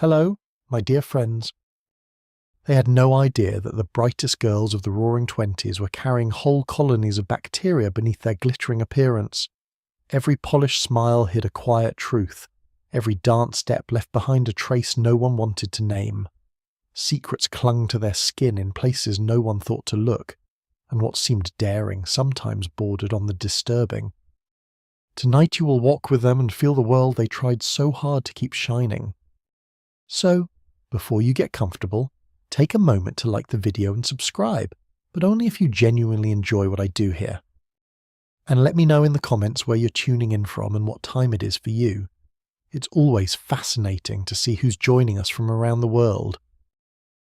Hello, my dear friends. They had no idea that the brightest girls of the Roaring Twenties were carrying whole colonies of bacteria beneath their glittering appearance. Every polished smile hid a quiet truth. Every dance step left behind a trace no one wanted to name. Secrets clung to their skin in places no one thought to look, and what seemed daring sometimes bordered on the disturbing. Tonight you will walk with them and feel the world they tried so hard to keep shining. So, before you get comfortable, take a moment to like the video and subscribe, but only if you genuinely enjoy what I do here. And let me know in the comments where you're tuning in from and what time it is for you. It's always fascinating to see who's joining us from around the world.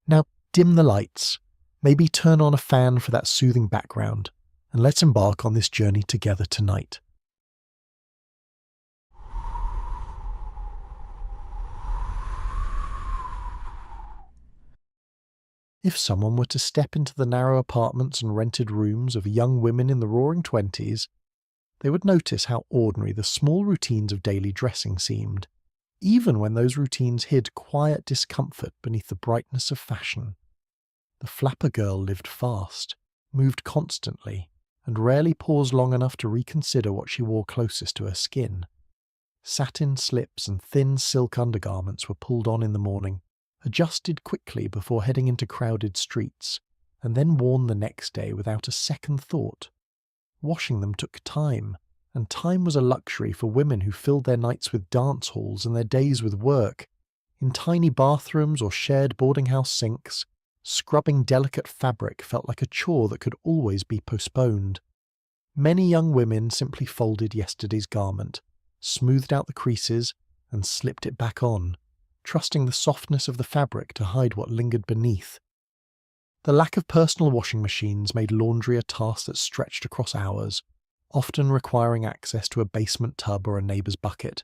Now, dim the lights, maybe turn on a fan for that soothing background, and let's embark on this journey together tonight. If someone were to step into the narrow apartments and rented rooms of young women in the Roaring Twenties, they would notice how ordinary the small routines of daily dressing seemed, even when those routines hid quiet discomfort beneath the brightness of fashion. The flapper girl lived fast, moved constantly, and rarely paused long enough to reconsider what she wore closest to her skin. Satin slips and thin silk undergarments were pulled on in the morning, adjusted quickly before heading into crowded streets, and then worn the next day without a second thought. Washing them took time, and time was a luxury for women who filled their nights with dance halls and their days with work. In tiny bathrooms or shared boarding house sinks, scrubbing delicate fabric felt like a chore that could always be postponed. Many young women simply folded yesterday's garment, smoothed out the creases, and slipped it back on, trusting the softness of the fabric to hide what lingered beneath. The lack of personal washing machines made laundry a task that stretched across hours, often requiring access to a basement tub or a neighbour's bucket.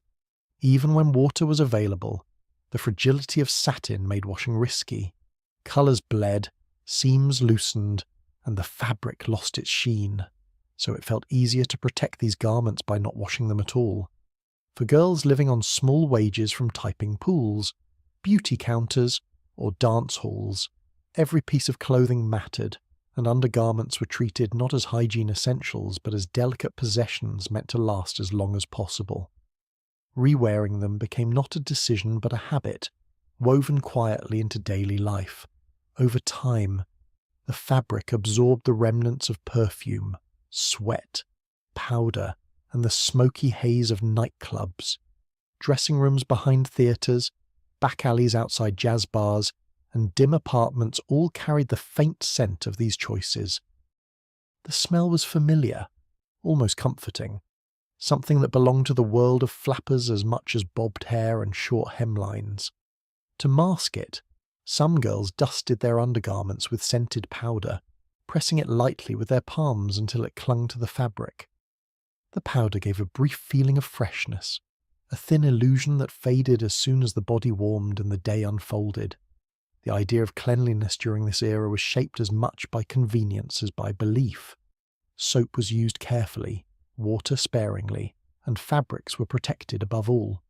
Even when water was available, the fragility of satin made washing risky. Colours bled, seams loosened, and the fabric lost its sheen, so it felt easier to protect these garments by not washing them at all. For girls living on small wages from typing pools, beauty counters, or dance halls, every piece of clothing mattered, and undergarments were treated not as hygiene essentials but as delicate possessions meant to last as long as possible. Rewearing them became not a decision but a habit, woven quietly into daily life. Over time, the fabric absorbed the remnants of perfume, sweat, powder, and the smoky haze of nightclubs. Dressing rooms behind theatres, back alleys outside jazz bars, and dim apartments all carried the faint scent of these choices. The smell was familiar, almost comforting, something that belonged to the world of flappers as much as bobbed hair and short hemlines. To mask it, some girls dusted their undergarments with scented powder, pressing it lightly with their palms until it clung to the fabric. The powder gave a brief feeling of freshness, a thin illusion that faded as soon as the body warmed and the day unfolded. The idea of cleanliness during this era was shaped as much by convenience as by belief. Soap was used carefully, water sparingly, and fabrics were protected above all.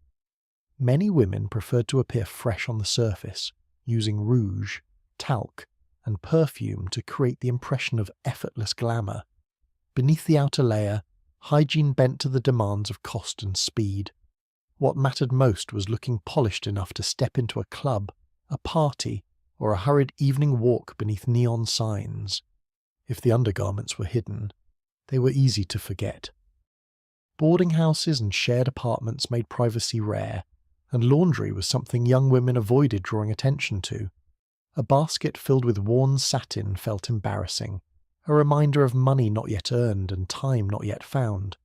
Many women preferred to appear fresh on the surface, using rouge, talc, and perfume to create the impression of effortless glamour. Beneath the outer layer, hygiene bent to the demands of cost and speed. What mattered most was looking polished enough to step into a club, a party, or a hurried evening walk beneath neon signs. If the undergarments were hidden, they were easy to forget. Boarding houses and shared apartments made privacy rare, and laundry was something young women avoided drawing attention to. A basket filled with worn satin felt embarrassing, a reminder of money not yet earned and time not yet found.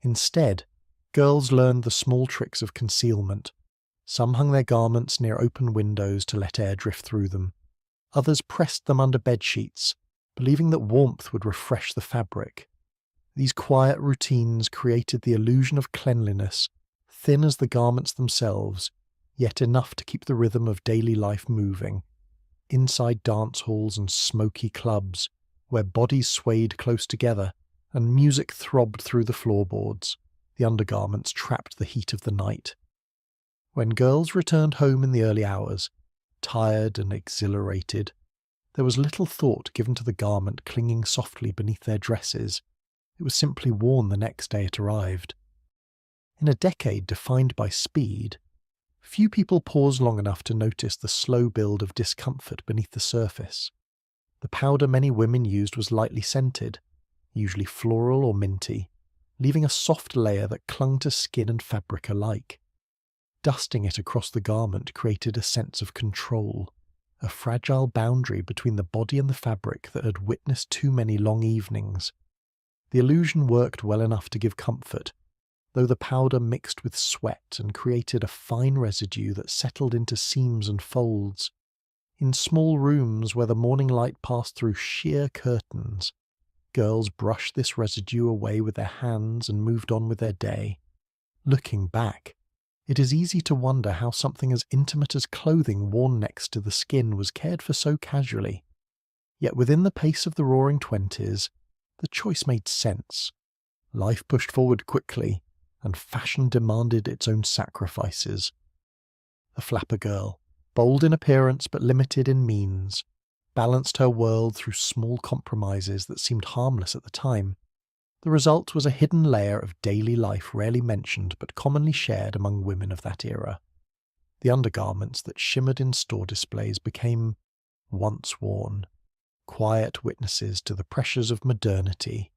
Instead, girls learned the small tricks of concealment. Some hung their garments near open windows to let air drift through them. Others pressed them under bedsheets, believing that warmth would refresh the fabric. These quiet routines created the illusion of cleanliness, thin as the garments themselves, yet enough to keep the rhythm of daily life moving. Inside dance halls and smoky clubs, where bodies swayed close together and music throbbed through the floorboards, the undergarments trapped the heat of the night. When girls returned home in the early hours, tired and exhilarated, there was little thought given to the garment clinging softly beneath their dresses. It was simply worn the next day it arrived. In a decade defined by speed, few people paused long enough to notice the slow build of discomfort beneath the surface. The powder many women used was lightly scented, usually floral or minty, leaving a soft layer that clung to skin and fabric alike. Dusting it across the garment created a sense of control, a fragile boundary between the body and the fabric that had witnessed too many long evenings. The illusion worked well enough to give comfort, though the powder mixed with sweat and created a fine residue that settled into seams and folds. In small rooms where the morning light passed through sheer curtains, girls brushed this residue away with their hands and moved on with their day. Looking back, it is easy to wonder how something as intimate as clothing worn next to the skin was cared for so casually. Yet within the pace of the Roaring Twenties, the choice made sense. Life pushed forward quickly, and fashion demanded its own sacrifices. The flapper girl, bold in appearance but limited in means, balanced her world through small compromises that seemed harmless at the time. The result was a hidden layer of daily life rarely mentioned but commonly shared among women of that era. The undergarments that shimmered in store displays became, once worn, quiet witnesses to the pressures of modernity,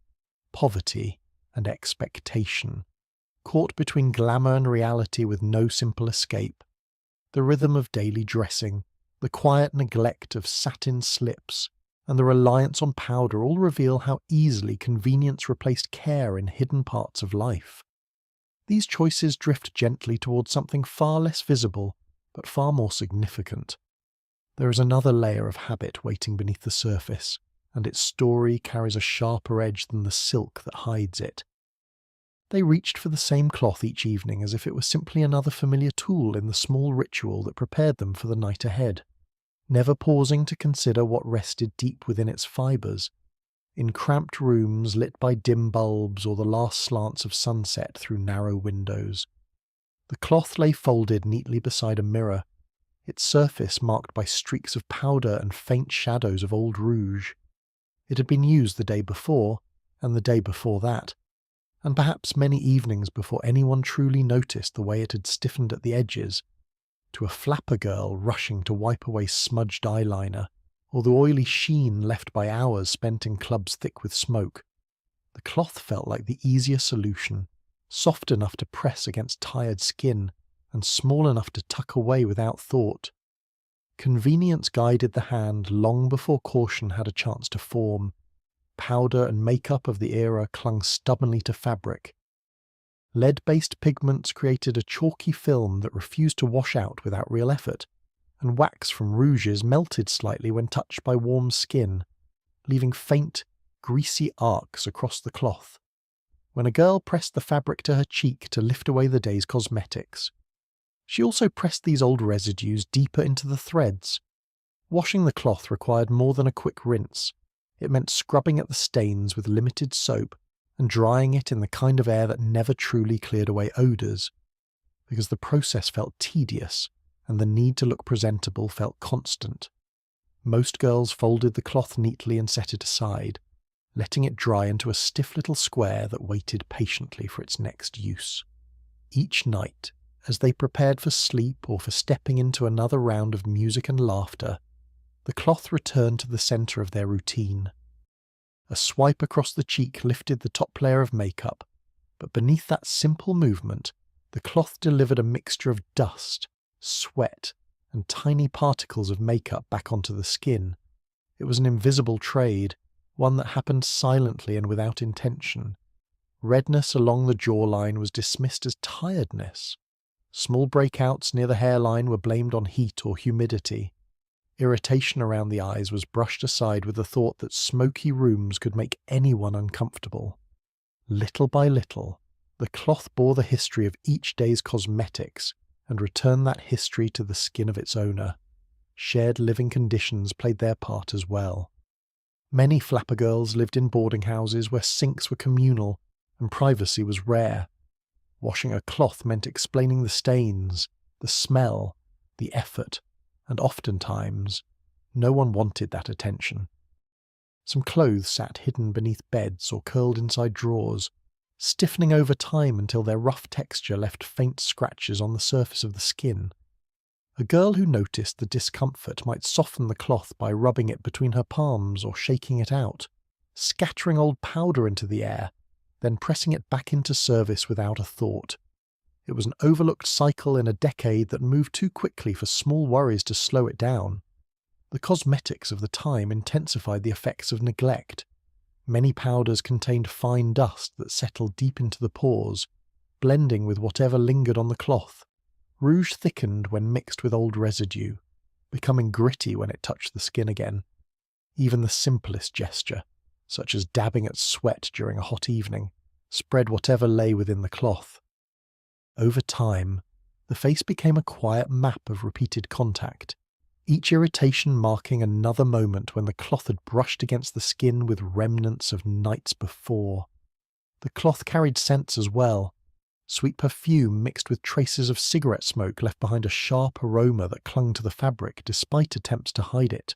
poverty, and expectation, caught between glamour and reality with no simple escape. The rhythm of daily dressing, the quiet neglect of satin slips, and the reliance on powder all reveal how easily convenience replaced care in hidden parts of life. These choices drift gently towards something far less visible, but far more significant. There is another layer of habit waiting beneath the surface, and its story carries a sharper edge than the silk that hides it. They reached for the same cloth each evening as if it was simply another familiar tool in the small ritual that prepared them for the night ahead, never pausing to consider what rested deep within its fibres. In cramped rooms lit by dim bulbs or the last slants of sunset through narrow windows, the cloth lay folded neatly beside a mirror, its surface marked by streaks of powder and faint shadows of old rouge. It had been used the day before, and the day before that, and perhaps many evenings before anyone truly noticed the way it had stiffened at the edges. To a flapper girl rushing to wipe away smudged eyeliner, or the oily sheen left by hours spent in clubs thick with smoke, the cloth felt like the easier solution, soft enough to press against tired skin, and small enough to tuck away without thought. Convenience guided the hand long before caution had a chance to form. Powder and makeup of the era clung stubbornly to fabric. Lead-based pigments created a chalky film that refused to wash out without real effort, and wax from rouges melted slightly when touched by warm skin, leaving faint, greasy arcs across the cloth. When a girl pressed the fabric to her cheek to lift away the day's cosmetics, she also pressed these old residues deeper into the threads. Washing the cloth required more than a quick rinse. It meant scrubbing at the stains with limited soap and drying it in the kind of air that never truly cleared away odours, because the process felt tedious and the need to look presentable felt constant. Most girls folded the cloth neatly and set it aside, letting it dry into a stiff little square that waited patiently for its next use. Each night, as they prepared for sleep or for stepping into another round of music and laughter, the cloth returned to the centre of their routine. A swipe across the cheek lifted the top layer of makeup, but beneath that simple movement, the cloth delivered a mixture of dust, sweat, and tiny particles of makeup back onto the skin. It was an invisible trade, one that happened silently and without intention. Redness along the jawline was dismissed as tiredness. Small breakouts near the hairline were blamed on heat or humidity. Irritation around the eyes was brushed aside with the thought that smoky rooms could make anyone uncomfortable. Little by little, the cloth bore the history of each day's cosmetics and returned that history to the skin of its owner. Shared living conditions played their part as well. Many flapper girls lived in boarding houses where sinks were communal and privacy was rare. Washing a cloth meant explaining the stains, The smell, the effort, and oftentimes, no one wanted that attention. Some clothes sat hidden beneath beds or curled inside drawers, stiffening over time until their rough texture left faint scratches on the surface of the skin. A girl who noticed the discomfort might soften the cloth by rubbing it between her palms or shaking it out, scattering old powder into the air, then pressing it back into service without a thought. It was an overlooked cycle in a decade that moved too quickly for small worries to slow it down. The cosmetics of the time intensified the effects of neglect. Many powders contained fine dust that settled deep into the pores, blending with whatever lingered on the cloth. Rouge thickened when mixed with old residue, becoming gritty when it touched the skin again. Even the simplest gesture, such as dabbing at sweat during a hot evening, spread whatever lay within the cloth. Over time, the face became a quiet map of repeated contact, each irritation marking another moment when the cloth had brushed against the skin with remnants of nights before. The cloth carried scents as well, sweet perfume mixed with traces of cigarette smoke left behind a sharp aroma that clung to the fabric despite attempts to hide it.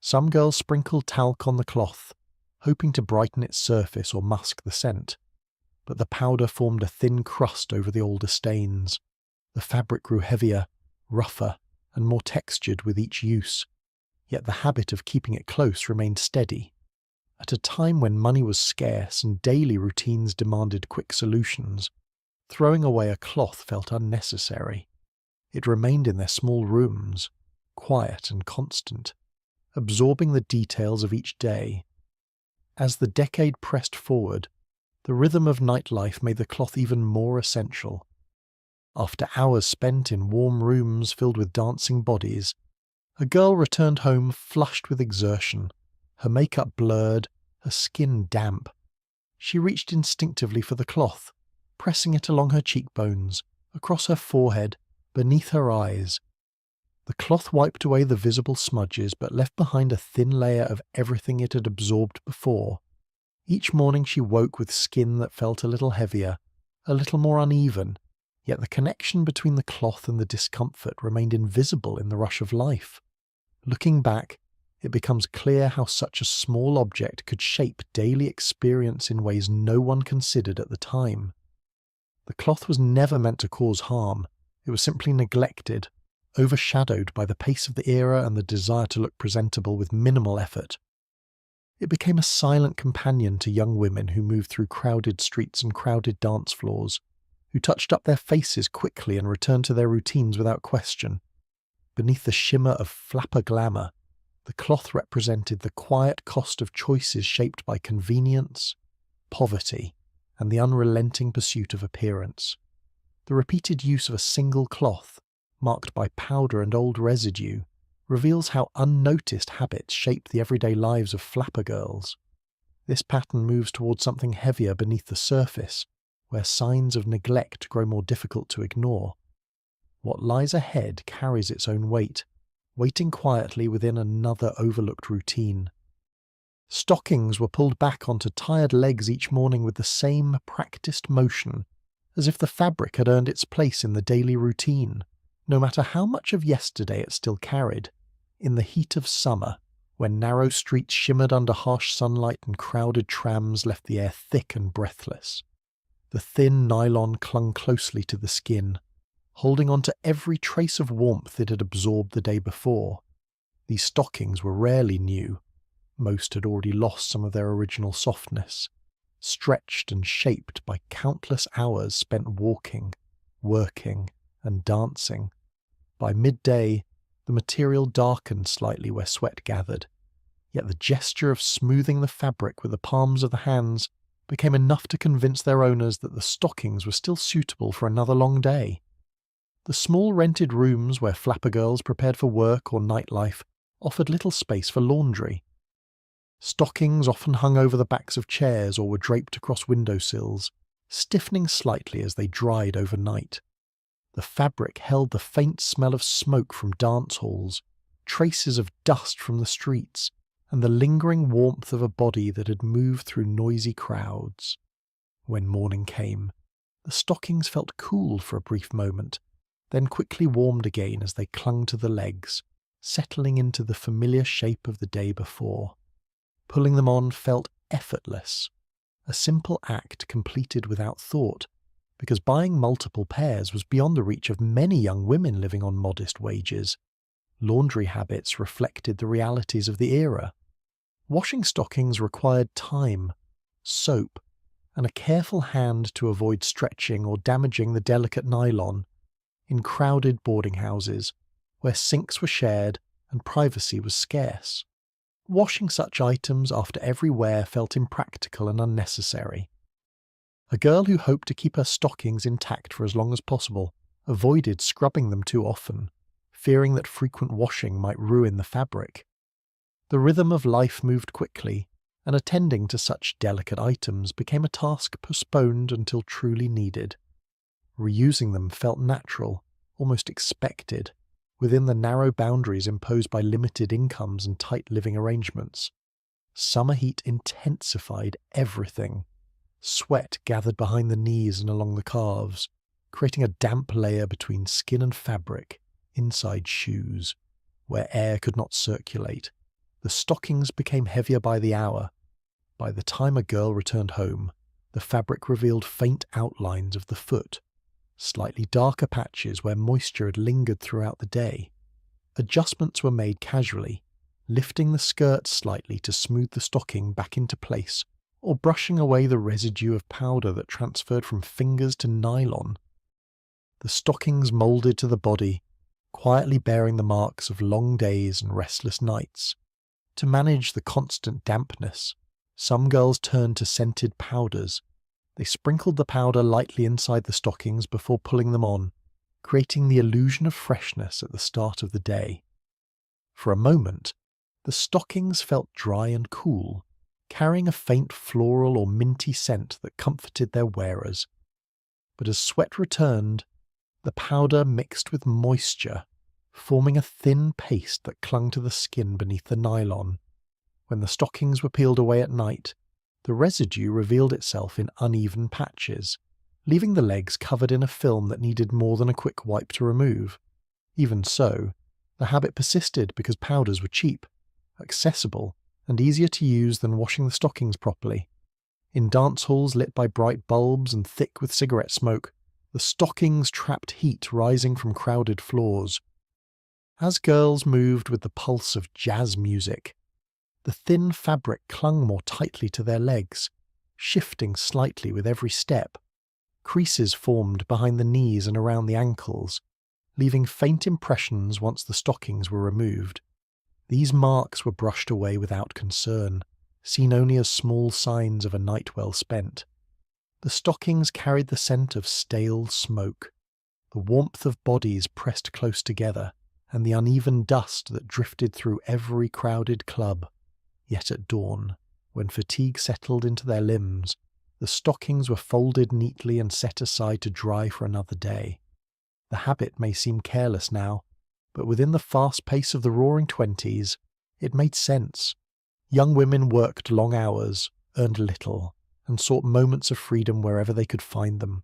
Some girls sprinkled talc on the cloth, hoping to brighten its surface or mask the scent, but the powder formed a thin crust over the older stains. The fabric grew heavier, rougher, and more textured with each use, yet the habit of keeping it close remained steady. At a time when money was scarce and daily routines demanded quick solutions, throwing away a cloth felt unnecessary. It remained in their small rooms, quiet and constant, absorbing the details of each day. As the decade pressed forward, the rhythm of nightlife made the cloth even more essential. After hours spent in warm rooms filled with dancing bodies, a girl returned home flushed with exertion, her makeup blurred, her skin damp. She reached instinctively for the cloth, pressing it along her cheekbones, across her forehead, beneath her eyes. The cloth wiped away the visible smudges but left behind a thin layer of everything it had absorbed before. Each morning she woke with skin that felt a little heavier, a little more uneven, yet the connection between the cloth and the discomfort remained invisible in the rush of life. Looking back, it becomes clear how such a small object could shape daily experience in ways no one considered at the time. The cloth was never meant to cause harm, it was simply neglected, overshadowed by the pace of the era and the desire to look presentable with minimal effort. It became a silent companion to young women who moved through crowded streets and crowded dance floors, who touched up their faces quickly and returned to their routines without question. Beneath the shimmer of flapper glamour, the cloth represented the quiet cost of choices shaped by convenience, poverty, and the unrelenting pursuit of appearance. The repeated use of a single cloth, marked by powder and old residue, reveals how unnoticed habits shape the everyday lives of flapper girls. This pattern moves towards something heavier beneath the surface, where signs of neglect grow more difficult to ignore. What lies ahead carries its own weight, waiting quietly within another overlooked routine. Stockings were pulled back onto tired legs each morning with the same practiced motion, as if the fabric had earned its place in the daily routine, no matter how much of yesterday it still carried. In the heat of summer, when narrow streets shimmered under harsh sunlight and crowded trams left the air thick and breathless, the thin nylon clung closely to the skin, holding on to every trace of warmth it had absorbed the day before. These stockings were rarely new. Most had already lost some of their original softness, stretched and shaped by countless hours spent walking, working, and dancing. By midday, the material darkened slightly where sweat gathered, yet the gesture of smoothing the fabric with the palms of the hands became enough to convince their owners that the stockings were still suitable for another long day. The small rented rooms where flapper girls prepared for work or nightlife offered little space for laundry. Stockings often hung over the backs of chairs or were draped across windowsills, stiffening slightly as they dried overnight. The fabric held the faint smell of smoke from dance halls, traces of dust from the streets, and the lingering warmth of a body that had moved through noisy crowds. When morning came, the stockings felt cool for a brief moment, then quickly warmed again as they clung to the legs, settling into the familiar shape of the day before. Pulling them on felt effortless, a simple act completed without thought, because buying multiple pairs was beyond the reach of many young women living on modest wages. Laundry habits reflected the realities of the era. Washing stockings required time, soap, and a careful hand to avoid stretching or damaging the delicate nylon. In crowded boarding houses, where sinks were shared and privacy was scarce, washing such items after every wear felt impractical and unnecessary. A girl who hoped to keep her stockings intact for as long as possible avoided scrubbing them too often, fearing that frequent washing might ruin the fabric. The rhythm of life moved quickly, and attending to such delicate items became a task postponed until truly needed. Reusing them felt natural, almost expected, within the narrow boundaries imposed by limited incomes and tight living arrangements. Summer heat intensified everything. Sweat gathered behind the knees and along the calves, creating a damp layer between skin and fabric, inside shoes, where air could not circulate. The stockings became heavier by the hour. By the time a girl returned home, the fabric revealed faint outlines of the foot, slightly darker patches where moisture had lingered throughout the day. Adjustments were made casually, lifting the skirt slightly to smooth the stocking back into place, or brushing away the residue of powder that transferred from fingers to nylon. The stockings moulded to the body, quietly bearing the marks of long days and restless nights. To manage the constant dampness, some girls turned to scented powders. They sprinkled the powder lightly inside the stockings before pulling them on, creating the illusion of freshness at the start of the day. For a moment, the stockings felt dry and cool, carrying a faint floral or minty scent that comforted their wearers. But as sweat returned, the powder mixed with moisture, forming a thin paste that clung to the skin beneath the nylon. When the stockings were peeled away at night, the residue revealed itself in uneven patches, leaving the legs covered in a film that needed more than a quick wipe to remove. Even so, the habit persisted because powders were cheap, accessible, and easier to use than washing the stockings properly. In dance halls lit by bright bulbs and thick with cigarette smoke, the stockings trapped heat rising from crowded floors. As girls moved with the pulse of jazz music, the thin fabric clung more tightly to their legs, shifting slightly with every step. Creases formed behind the knees and around the ankles, leaving faint impressions once the stockings were removed. These marks were brushed away without concern, seen only as small signs of a night well spent. The stockings carried the scent of stale smoke, the warmth of bodies pressed close together, and the uneven dust that drifted through every crowded club. Yet at dawn, when fatigue settled into their limbs, the stockings were folded neatly and set aside to dry for another day. The habit may seem careless now, but within the fast pace of the Roaring Twenties, it made sense. Young women worked long hours, earned little, and sought moments of freedom wherever they could find them.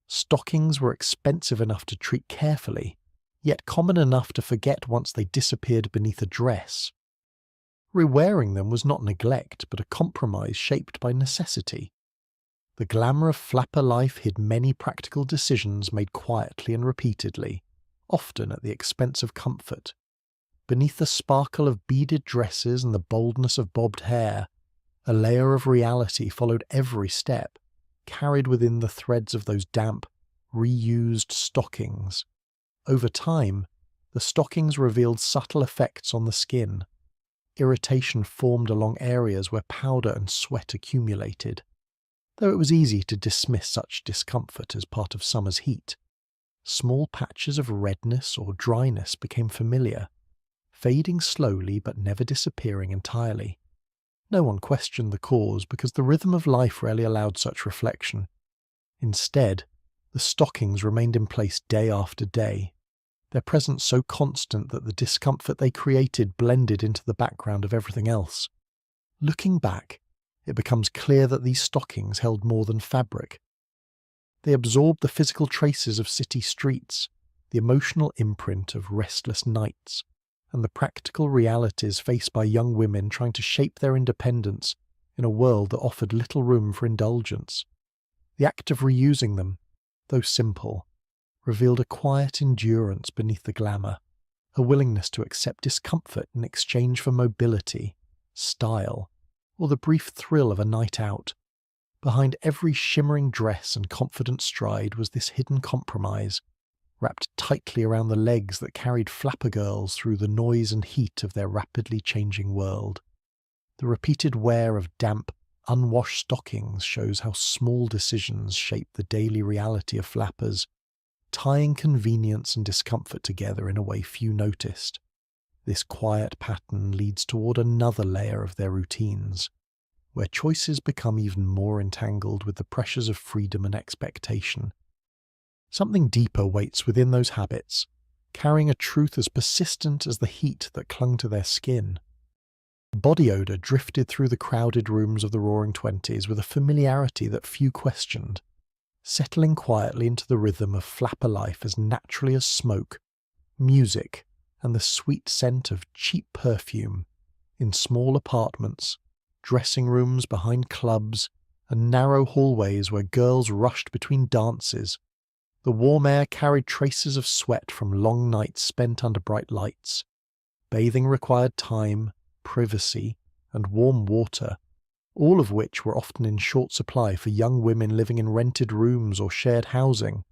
Stockings were expensive enough to treat carefully, yet common enough to forget once they disappeared beneath a dress. Rewearing them was not neglect, but a compromise shaped by necessity. The glamour of flapper life hid many practical decisions made quietly and repeatedly, often at the expense of comfort. Beneath the sparkle of beaded dresses and the boldness of bobbed hair, a layer of reality followed every step, carried within the threads of those damp, reused stockings. Over time, the stockings revealed subtle effects on the skin. Irritation formed along areas where powder and sweat accumulated, though it was easy to dismiss such discomfort as part of summer's heat. Small patches of redness or dryness became familiar, fading slowly but never disappearing entirely. No one questioned the cause because the rhythm of life rarely allowed such reflection. Instead, the stockings remained in place day after day, their presence so constant that the discomfort they created blended into the background of everything else. Looking back, it becomes clear that these stockings held more than fabric. They absorbed the physical traces of city streets, the emotional imprint of restless nights, and the practical realities faced by young women trying to shape their independence in a world that offered little room for indulgence. The act of reusing them, though simple, revealed a quiet endurance beneath the glamour, a willingness to accept discomfort in exchange for mobility, style, or the brief thrill of a night out. Behind every shimmering dress and confident stride was this hidden compromise, wrapped tightly around the legs that carried flapper girls through the noise and heat of their rapidly changing world. The repeated wear of damp, unwashed stockings shows how small decisions shape the daily reality of flappers, tying convenience and discomfort together in a way few noticed. This quiet pattern leads toward another layer of their routines, where choices become even more entangled with the pressures of freedom and expectation. Something deeper waits within those habits, carrying a truth as persistent as the heat that clung to their skin. Body odour drifted through the crowded rooms of the Roaring Twenties with a familiarity that few questioned, settling quietly into the rhythm of flapper life as naturally as smoke, music, and the sweet scent of cheap perfume in small apartments, dressing rooms behind clubs, and narrow hallways where girls rushed between dances. The warm air carried traces of sweat from long nights spent under bright lights. Bathing required time, privacy, and warm water, all of which were often in short supply for young women living in rented rooms or shared housing.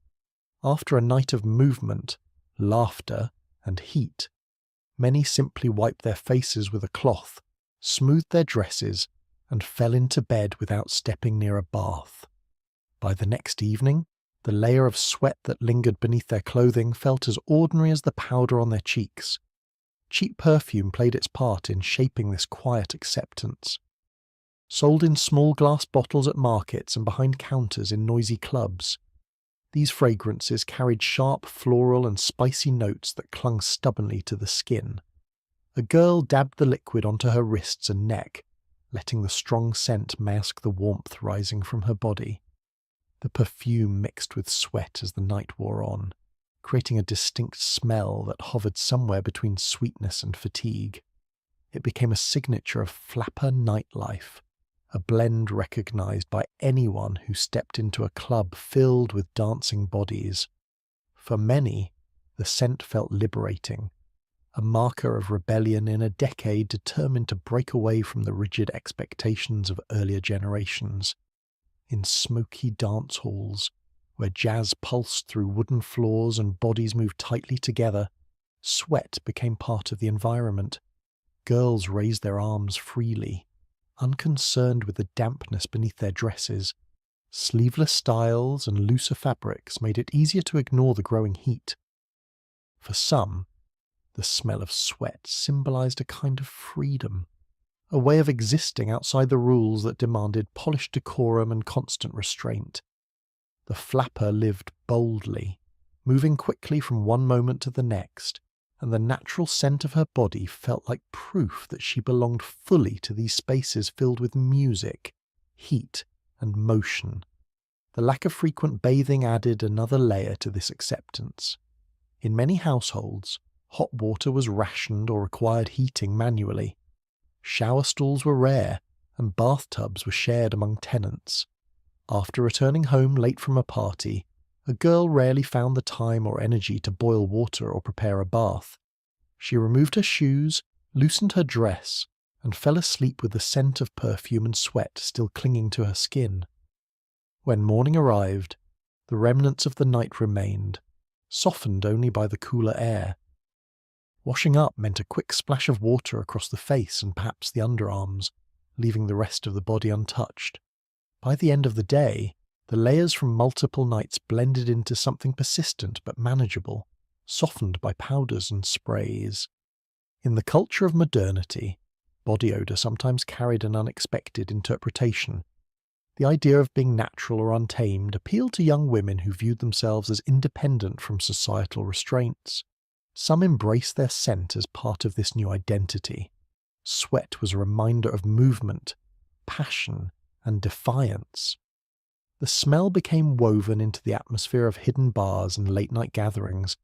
After a night of movement, laughter, and heat, many simply wiped their faces with a cloth, smoothed their dresses, and fell into bed without stepping near a bath. By the next evening, the layer of sweat that lingered beneath their clothing felt as ordinary as the powder on their cheeks. Cheap perfume played its part in shaping this quiet acceptance. Sold in small glass bottles at markets and behind counters in noisy clubs, these fragrances carried sharp floral and spicy notes that clung stubbornly to the skin. A girl dabbed the liquid onto her wrists and neck, letting the strong scent mask the warmth rising from her body. The perfume mixed with sweat as the night wore on, creating a distinct smell that hovered somewhere between sweetness and fatigue. It became a signature of flapper nightlife, a blend recognized by anyone who stepped into a club filled with dancing bodies. For many, the scent felt liberating, a marker of rebellion in a decade determined to break away from the rigid expectations of earlier generations. In smoky dance halls, where jazz pulsed through wooden floors and bodies moved tightly together, sweat became part of the environment. Girls raised their arms freely, unconcerned with the dampness beneath their dresses. Sleeveless styles and looser fabrics made it easier to ignore the growing heat. For some, the smell of sweat symbolized a kind of freedom, a way of existing outside the rules that demanded polished decorum and constant restraint. The flapper lived boldly, moving quickly from one moment to the next, and the natural scent of her body felt like proof that she belonged fully to these spaces filled with music, heat, and motion. The lack of frequent bathing added another layer to this acceptance. In many households, hot water was rationed or required heating manually. Shower stalls were rare, and bathtubs were shared among tenants. After returning home late from a party, a girl rarely found the time or energy to boil water or prepare a bath. She removed her shoes, loosened her dress, and fell asleep with the scent of perfume and sweat still clinging to her skin. When morning arrived, the remnants of the night remained, softened only by the cooler air. Washing up meant a quick splash of water across the face and perhaps the underarms, leaving the rest of the body untouched. By the end of the day, the layers from multiple nights blended into something persistent but manageable, softened by powders and sprays. In the culture of modernity, body odour sometimes carried an unexpected interpretation. The idea of being natural or untamed appealed to young women who viewed themselves as independent from societal restraints. Some embraced their scent as part of this new identity. Sweat was a reminder of movement, passion, and defiance. The smell became woven into the atmosphere of hidden bars and late-night gatherings,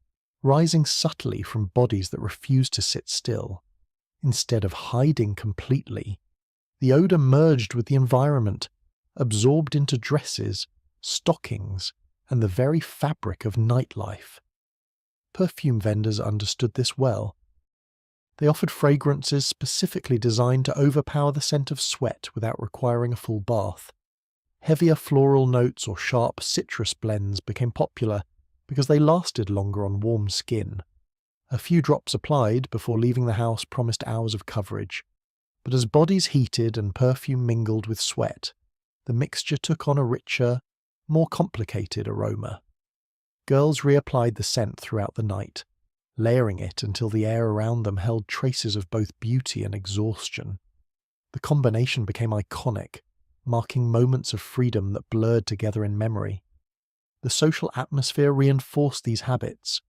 rising subtly from bodies that refused to sit still. Instead of hiding completely, the odour merged with the environment, absorbed into dresses, stockings, and the very fabric of nightlife. Perfume vendors understood this well. They offered fragrances specifically designed to overpower the scent of sweat without requiring a full bath. Heavier floral notes or sharp citrus blends became popular because they lasted longer on warm skin. A few drops applied before leaving the house promised hours of coverage, but as bodies heated and perfume mingled with sweat, the mixture took on a richer, more complicated aroma. Girls reapplied the scent throughout the night, layering it until the air around them held traces of both beauty and exhaustion. The combination became iconic, marking moments of freedom that blurred together in memory. The social atmosphere reinforced these habits.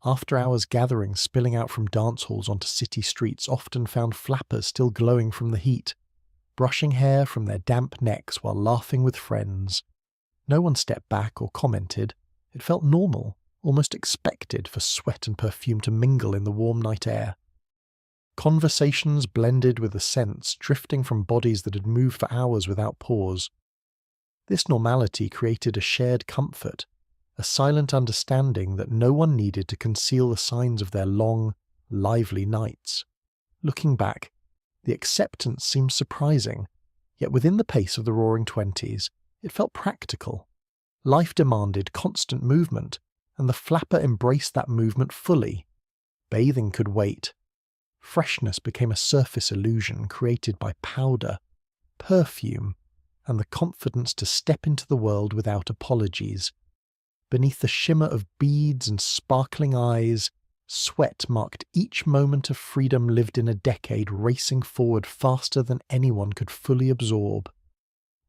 After-hours gatherings spilling out from dance halls onto city streets often found flappers still glowing from the heat, brushing hair from their damp necks while laughing with friends. No one stepped back or commented. It felt normal, almost expected for sweat and perfume to mingle in the warm night air. Conversations blended with the scents drifting from bodies that had moved for hours without pause. This normality created a shared comfort, a silent understanding that no one needed to conceal the signs of their long, lively nights. Looking back, the acceptance seemed surprising, yet within the pace of the Roaring Twenties, it felt practical. Life demanded constant movement, and the flapper embraced that movement fully. Bathing could wait. Freshness became a surface illusion created by powder, perfume, and the confidence to step into the world without apologies. Beneath the shimmer of beads and sparkling eyes, sweat marked each moment of freedom lived in a decade racing forward faster than anyone could fully absorb.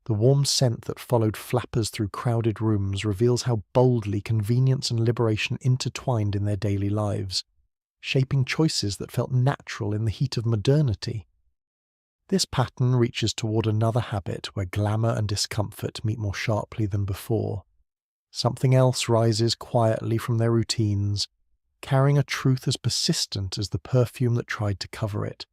The warm scent that followed flappers through crowded rooms reveals how boldly convenience and liberation intertwined in their daily lives, shaping choices that felt natural in the heat of modernity. This pattern reaches toward another habit where glamour and discomfort meet more sharply than before. Something else rises quietly from their routines, carrying a truth as persistent as the perfume that tried to cover it.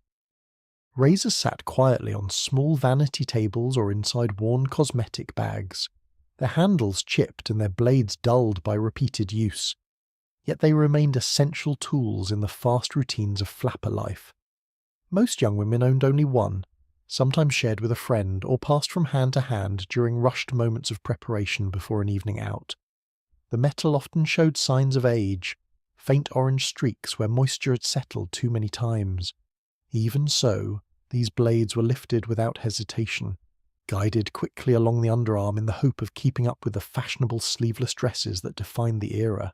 Razors sat quietly on small vanity tables or inside worn cosmetic bags, their handles chipped and their blades dulled by repeated use. Yet they remained essential tools in the fast routines of flapper life. Most young women owned only one, sometimes shared with a friend or passed from hand to hand during rushed moments of preparation before an evening out. The metal often showed signs of age, faint orange streaks where moisture had settled too many times. Even so, these blades were lifted without hesitation, guided quickly along the underarm in the hope of keeping up with the fashionable sleeveless dresses that defined the era.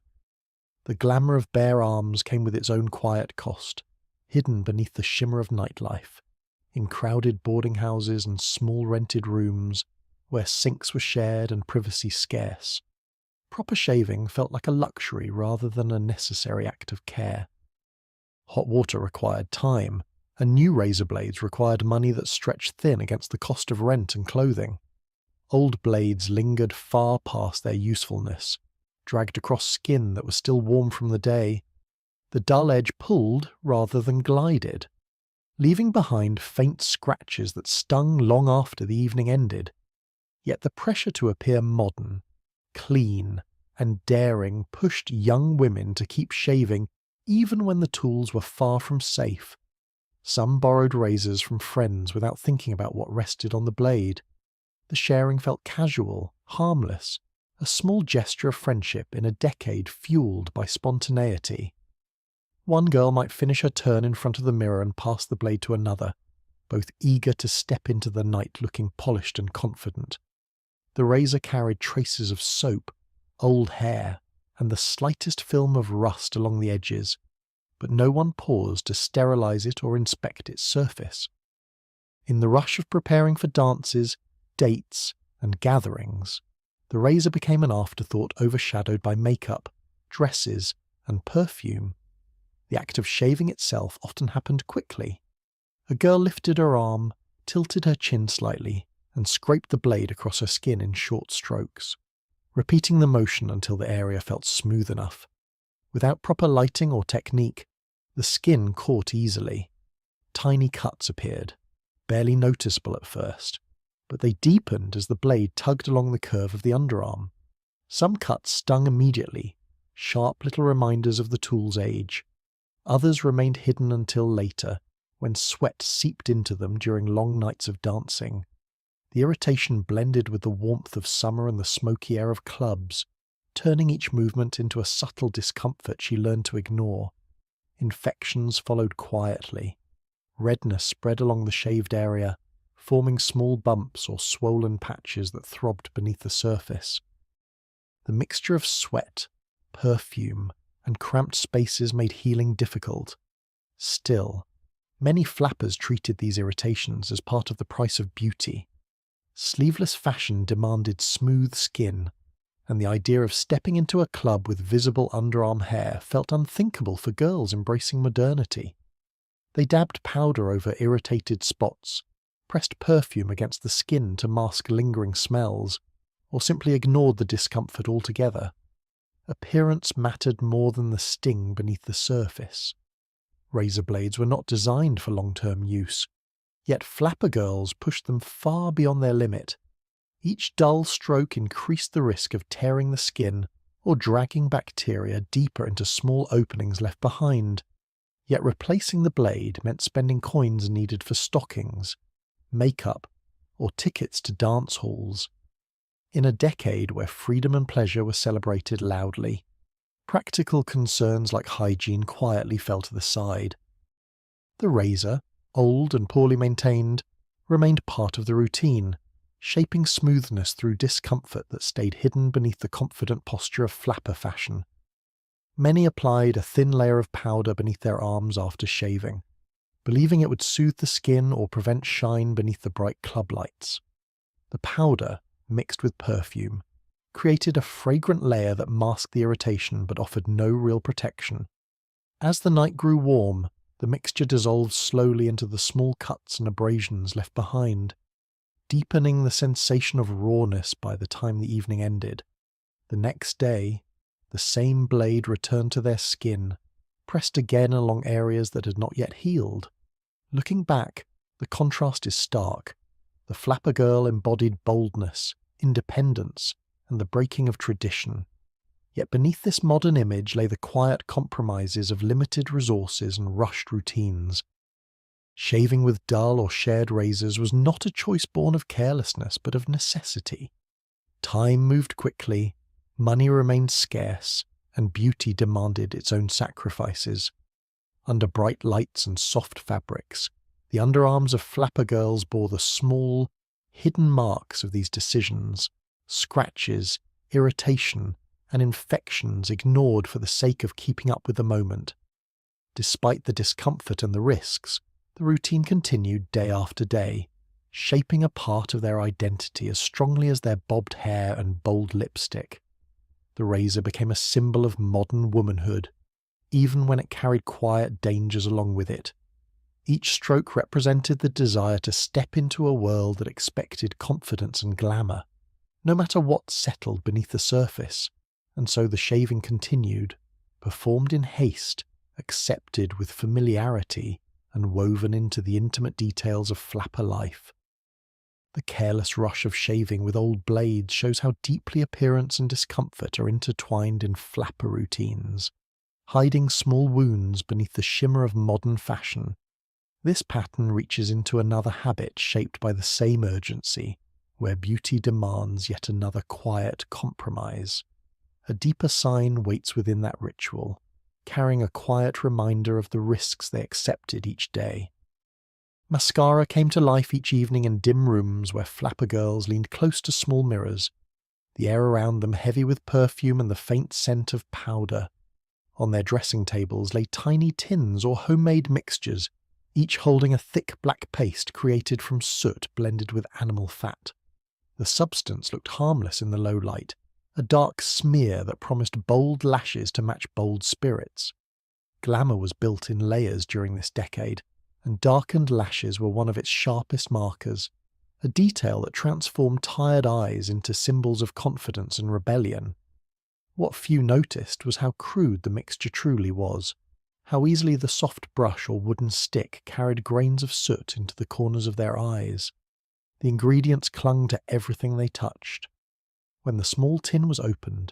The glamour of bare arms came with its own quiet cost, hidden beneath the shimmer of nightlife, in crowded boarding houses and small rented rooms where sinks were shared and privacy scarce. Proper shaving felt like a luxury rather than a necessary act of care. Hot water required time, and new razor blades required money that stretched thin against the cost of rent and clothing. Old blades lingered far past their usefulness, dragged across skin that was still warm from the day. The dull edge pulled rather than glided, leaving behind faint scratches that stung long after the evening ended. Yet the pressure to appear modern, clean, and daring pushed young women to keep shaving even when the tools were far from safe. Some borrowed razors from friends without thinking about what rested on the blade. The sharing felt casual, harmless, a small gesture of friendship in a decade fueled by spontaneity. One girl might finish her turn in front of the mirror and pass the blade to another, both eager to step into the night looking polished and confident. The razor carried traces of soap, old hair, and the slightest film of rust along the edges, but no one paused to sterilize it or inspect its surface. In the rush of preparing for dances, dates, and gatherings, the razor became an afterthought overshadowed by makeup, dresses, and perfume. The act of shaving itself often happened quickly. A girl lifted her arm, tilted her chin slightly, and scraped the blade across her skin in short strokes, repeating the motion until the area felt smooth enough. Without proper lighting or technique, the skin caught easily. Tiny cuts appeared, barely noticeable at first, but they deepened as the blade tugged along the curve of the underarm. Some cuts stung immediately, sharp little reminders of the tool's age. Others remained hidden until later, when sweat seeped into them during long nights of dancing. The irritation blended with the warmth of summer and the smoky air of clubs, turning each movement into a subtle discomfort she learned to ignore. Infections followed quietly. Redness spread along the shaved area, forming small bumps or swollen patches that throbbed beneath the surface. The mixture of sweat, perfume, and cramped spaces made healing difficult. Still, many flappers treated these irritations as part of the price of beauty. Sleeveless fashion demanded smooth skin, and the idea of stepping into a club with visible underarm hair felt unthinkable for girls embracing modernity. They dabbed powder over irritated spots, pressed perfume against the skin to mask lingering smells, or simply ignored the discomfort altogether. Appearance mattered more than the sting beneath the surface. Razor blades were not designed for long-term use, yet flapper girls pushed them far beyond their limit. Each dull stroke increased the risk of tearing the skin or dragging bacteria deeper into small openings left behind. Yet replacing the blade meant spending coins needed for stockings, makeup, or tickets to dance halls. In a decade where freedom and pleasure were celebrated loudly, practical concerns like hygiene quietly fell to the side. The razor, old and poorly maintained, remained part of the routine, shaping smoothness through discomfort that stayed hidden beneath the confident posture of flapper fashion. Many applied a thin layer of powder beneath their arms after shaving, believing it would soothe the skin or prevent shine beneath the bright club lights. The powder, mixed with perfume, created a fragrant layer that masked the irritation but offered no real protection. As the night grew warm, the mixture dissolved slowly into the small cuts and abrasions left behind, deepening the sensation of rawness by the time the evening ended. The next day, the same blade returned to their skin, pressed again along areas that had not yet healed. Looking back, the contrast is stark. The flapper girl embodied boldness, independence, and the breaking of tradition. Yet beneath this modern image lay the quiet compromises of limited resources and rushed routines. Shaving with dull or shared razors was not a choice born of carelessness, but of necessity. Time moved quickly, money remained scarce, and beauty demanded its own sacrifices. Under bright lights and soft fabrics, the underarms of flapper girls bore the small, hidden marks of these decisions, scratches, irritation, and infections ignored for the sake of keeping up with the moment. Despite the discomfort and the risks, the routine continued day after day, shaping a part of their identity as strongly as their bobbed hair and bold lipstick. The razor became a symbol of modern womanhood, even when it carried quiet dangers along with it. Each stroke represented the desire to step into a world that expected confidence and glamour, no matter what settled beneath the surface, and so the shaving continued, performed in haste, accepted with familiarity, and woven into the intimate details of flapper life. The careless rush of shaving with old blades shows how deeply appearance and discomfort are intertwined in flapper routines, hiding small wounds beneath the shimmer of modern fashion. This pattern reaches into another habit shaped by the same urgency, where beauty demands yet another quiet compromise. A deeper sign waits within that ritual, carrying a quiet reminder of the risks they accepted each day. Mascara came to life each evening in dim rooms where flapper girls leaned close to small mirrors, the air around them heavy with perfume and the faint scent of powder. On their dressing tables lay tiny tins or homemade mixtures, each holding a thick black paste created from soot blended with animal fat. The substance looked harmless in the low light, a dark smear that promised bold lashes to match bold spirits. Glamour was built in layers during this decade, and darkened lashes were one of its sharpest markers, a detail that transformed tired eyes into symbols of confidence and rebellion. What few noticed was how crude the mixture truly was, how easily the soft brush or wooden stick carried grains of soot into the corners of their eyes. The ingredients clung to everything they touched. When the small tin was opened,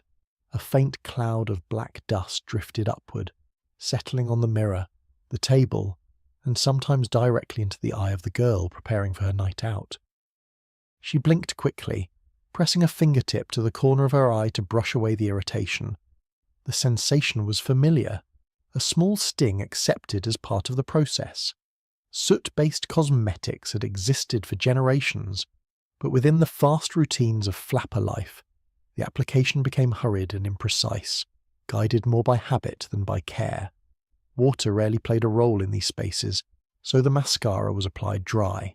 a faint cloud of black dust drifted upward, settling on the mirror, the table, and sometimes directly into the eye of the girl preparing for her night out. She blinked quickly, pressing a fingertip to the corner of her eye to brush away the irritation. The sensation was familiar, a small sting accepted as part of the process. Soot-based cosmetics had existed for generations, but within the fast routines of flapper life, the application became hurried and imprecise, guided more by habit than by care. Water rarely played a role in these spaces, so the mascara was applied dry.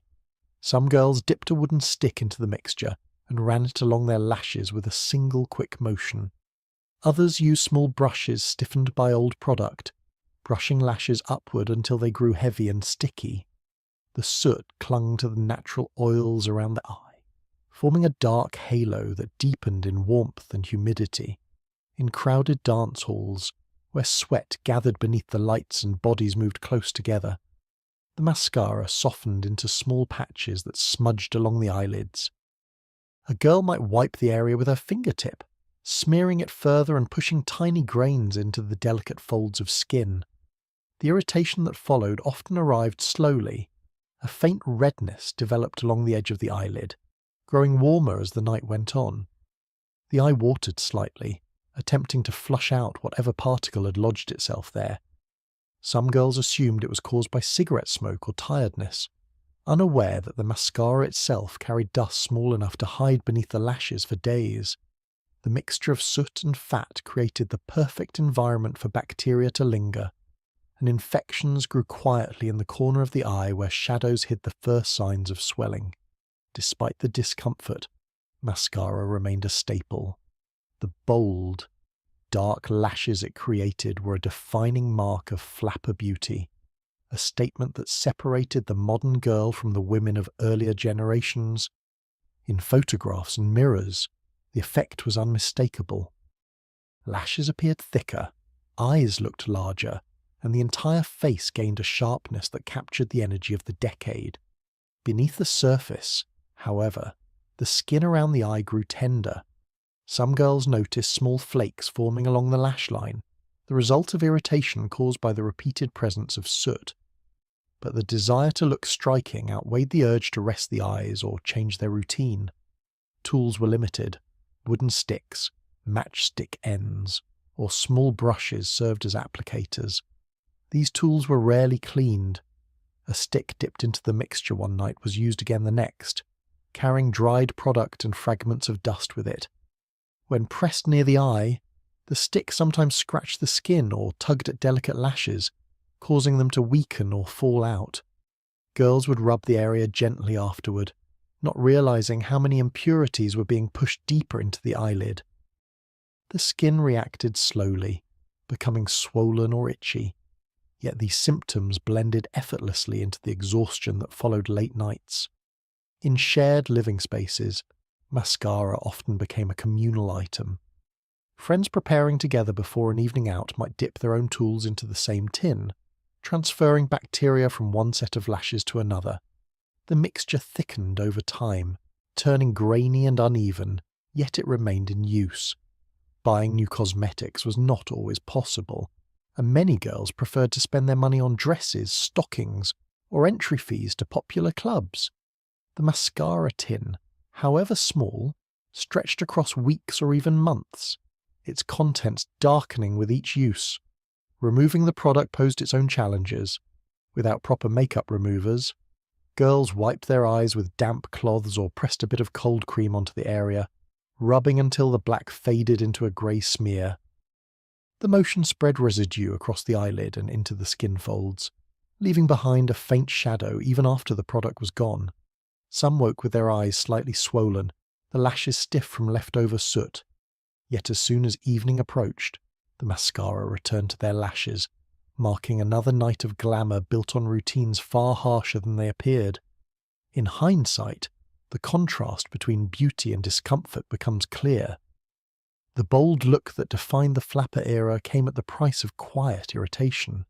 Some girls dipped a wooden stick into the mixture and ran it along their lashes with a single quick motion. Others used small brushes stiffened by old product, brushing lashes upward until they grew heavy and sticky. The soot clung to the natural oils around the eye, forming a dark halo that deepened in warmth and humidity. In crowded dance halls, where sweat gathered beneath the lights and bodies moved close together, the mascara softened into small patches that smudged along the eyelids. A girl might wipe the area with her fingertip, smearing it further and pushing tiny grains into the delicate folds of skin. The irritation that followed often arrived slowly. A faint redness developed along the edge of the eyelid, growing warmer as the night went on. The eye watered slightly, attempting to flush out whatever particle had lodged itself there. Some girls assumed it was caused by cigarette smoke or tiredness, unaware that the mascara itself carried dust small enough to hide beneath the lashes for days. The mixture of soot and fat created the perfect environment for bacteria to linger, and infections grew quietly in the corner of the eye where shadows hid the first signs of swelling. Despite the discomfort, mascara remained a staple. The bold, dark lashes it created were a defining mark of flapper beauty, a statement that separated the modern girl from the women of earlier generations. In photographs and mirrors, the effect was unmistakable. Lashes appeared thicker, eyes looked larger, and the entire face gained a sharpness that captured the energy of the decade. Beneath the surface, however, the skin around the eye grew tender. Some girls noticed small flakes forming along the lash line, the result of irritation caused by the repeated presence of soot. But the desire to look striking outweighed the urge to rest the eyes or change their routine. Tools were limited. Wooden sticks, matchstick ends, or small brushes served as applicators. These tools were rarely cleaned. A stick dipped into the mixture one night was used again the next, carrying dried product and fragments of dust with it. When pressed near the eye, the stick sometimes scratched the skin or tugged at delicate lashes, causing them to weaken or fall out. Girls would rub the area gently afterward, not realizing how many impurities were being pushed deeper into the eyelid. The skin reacted slowly, becoming swollen or itchy, yet these symptoms blended effortlessly into the exhaustion that followed late nights. In shared living spaces, mascara often became a communal item. Friends preparing together before an evening out might dip their own tools into the same tin, transferring bacteria from one set of lashes to another. The mixture thickened over time, turning grainy and uneven, yet it remained in use. Buying new cosmetics was not always possible, and many girls preferred to spend their money on dresses, stockings, or entry fees to popular clubs. The mascara tin, however small, stretched across weeks or even months, its contents darkening with each use. Removing the product posed its own challenges. Without proper makeup removers, girls wiped their eyes with damp cloths or pressed a bit of cold cream onto the area, rubbing until the black faded into a grey smear. The motion spread residue across the eyelid and into the skin folds, leaving behind a faint shadow even after the product was gone. Some woke with their eyes slightly swollen, the lashes stiff from leftover soot. Yet as soon as evening approached, the mascara returned to their lashes, marking another night of glamour built on routines far harsher than they appeared. In hindsight, the contrast between beauty and discomfort becomes clear. The bold look that defined the flapper era came at the price of quiet irritation,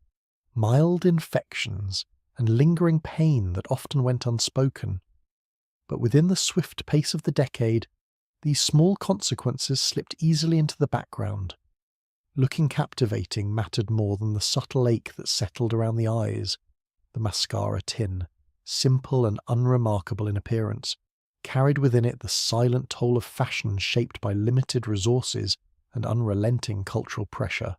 mild infections, and lingering pain that often went unspoken. But within the swift pace of the decade, these small consequences slipped easily into the background. Looking captivating mattered more than the subtle ache that settled around the eyes. The mascara tin, simple and unremarkable in appearance, carried within it the silent toll of fashion shaped by limited resources and unrelenting cultural pressure.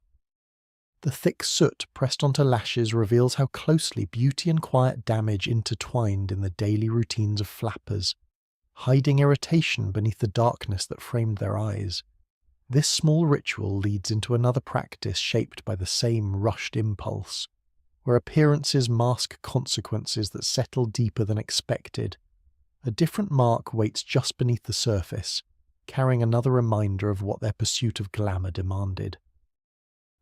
The thick soot pressed onto lashes reveals how closely beauty and quiet damage intertwined in the daily routines of flappers, hiding irritation beneath the darkness that framed their eyes. This small ritual leads into another practice shaped by the same rushed impulse, where appearances mask consequences that settle deeper than expected. A different mark waits just beneath the surface, carrying another reminder of what their pursuit of glamour demanded.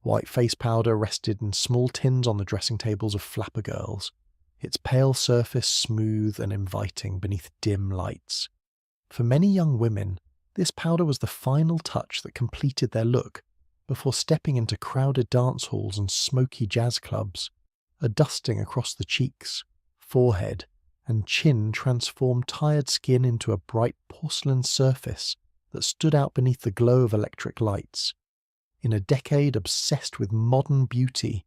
White face powder rested in small tins on the dressing tables of flapper girls, its pale surface smooth and inviting beneath dim lights. For many young women, this powder was the final touch that completed their look before stepping into crowded dance halls and smoky jazz clubs. A dusting across the cheeks, forehead, and chin transformed tired skin into a bright porcelain surface that stood out beneath the glow of electric lights. In a decade obsessed with modern beauty,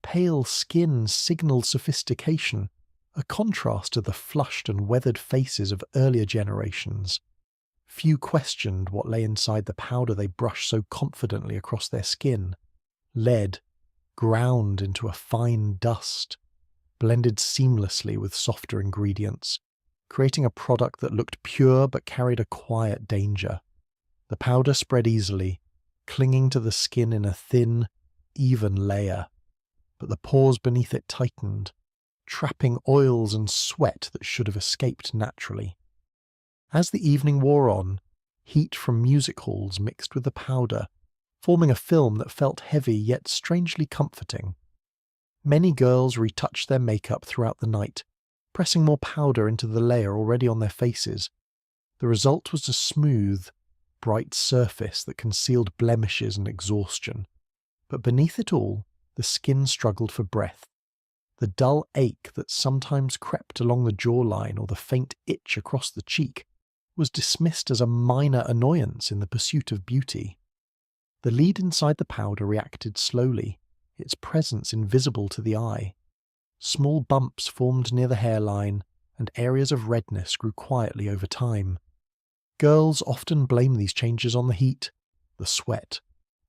pale skin signaled sophistication, a contrast to the flushed and weathered faces of earlier generations. Few questioned what lay inside the powder they brushed so confidently across their skin. Lead, ground into a fine dust, blended seamlessly with softer ingredients, creating a product that looked pure but carried a quiet danger. The powder spread easily, clinging to the skin in a thin, even layer, but the pores beneath it tightened, trapping oils and sweat that should have escaped naturally. As the evening wore on, heat from music halls mixed with the powder, forming a film that felt heavy yet strangely comforting. Many girls retouched their makeup throughout the night, pressing more powder into the layer already on their faces. The result was a smooth, bright surface that concealed blemishes and exhaustion. But beneath it all, the skin struggled for breath. The dull ache that sometimes crept along the jawline or the faint itch across the cheek was dismissed as a minor annoyance in the pursuit of beauty. The lead inside the powder reacted slowly, its presence invisible to the eye. Small bumps formed near the hairline, and areas of redness grew quietly over time. Girls often blame these changes on the heat, the sweat,